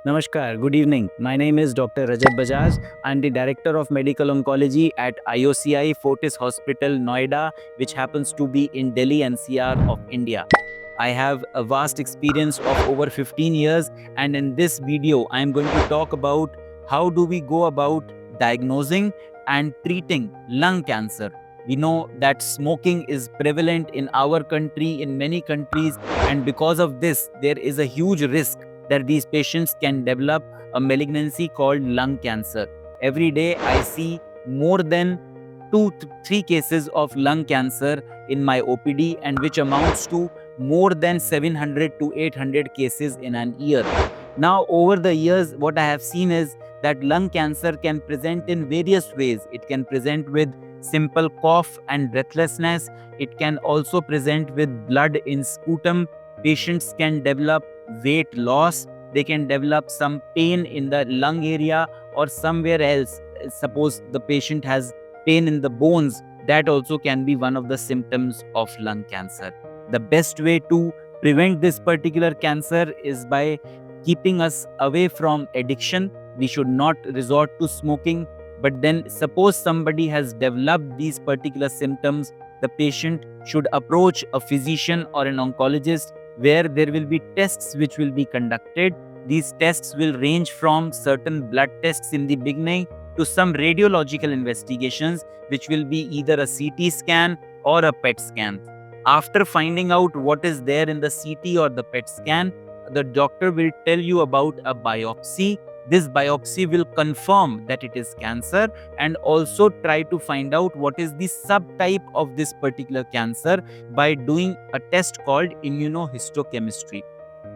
Namaskar, good evening. My name is Dr. Rajat Bajaj. I'm the Director of Medical Oncology at IOCI Fortis Hospital, Noida, which happens to be in Delhi NCR of India. I have a vast experience of over 15 years, and in this video, I'm going to talk about how do we go about diagnosing and treating lung cancer. We know that smoking is prevalent in our country, in many countries, and because of this, there is a huge risk that these patients can develop a malignancy called lung cancer. Every day, I see more than 3 cases of lung cancer in my OPD, and which amounts to more than 700 to 800 cases in an year. Now, over the years, what I have seen is that lung cancer can present in various ways. It can present with simple cough and breathlessness. It can also present with blood in sputum. Patients can develop weight loss. They can develop some pain in the lung area or somewhere else. Suppose the patient has pain in the bones, that also can be one of the symptoms of lung cancer. The best way to prevent this particular cancer is by keeping us away from addiction. We should not resort to smoking. But then, suppose somebody has developed these particular symptoms, the patient should approach a physician or an oncologist, where there will be tests which will be conducted. These tests will range from certain blood tests in the beginning to some radiological investigations, which will be either a CT scan or a PET scan. After finding out what is there in the CT or the PET scan, the doctor will tell you about a biopsy. This biopsy will confirm that it is cancer and also try to find out what is the subtype of this particular cancer by doing a test called immunohistochemistry.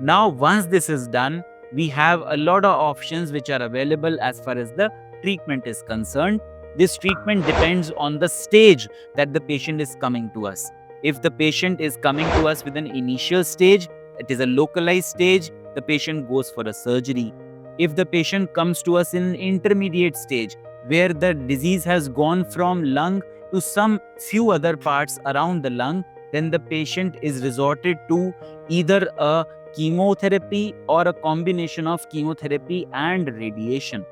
Now, once this is done, we have a lot of options which are available as far as the treatment is concerned. This treatment depends on the stage that the patient is coming to us. If the patient is coming to us with an initial stage, it is a localized stage, the patient goes for a surgery. If the patient comes to us in an intermediate stage, where the disease has gone from lung to some few other parts around the lung, then the patient is resorted to either a chemotherapy or a combination of chemotherapy and radiation.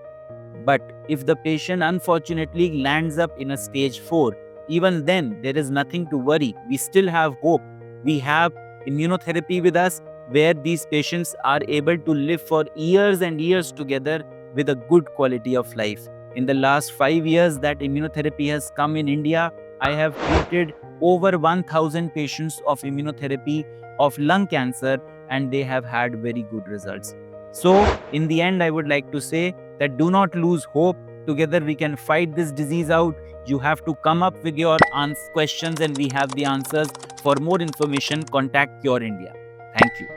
But if the patient unfortunately lands up in a stage 4, even then there is nothing to worry. We still have hope. We have immunotherapy with us, where these patients are able to live for years and years together with a good quality of life. In the last 5 years that immunotherapy has come in India, I have treated over 1000 patients of immunotherapy of lung cancer, and they have had very good results. So, in the end, I would like to say that do not lose hope. Together we can fight this disease out. You have to come up with your questions, and we have the answers. For more information, contact Cure India. Thank you.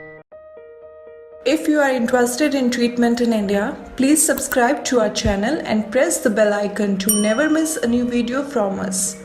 If you are interested in treatment in India, please subscribe to our channel and press the bell icon to never miss a new video from us.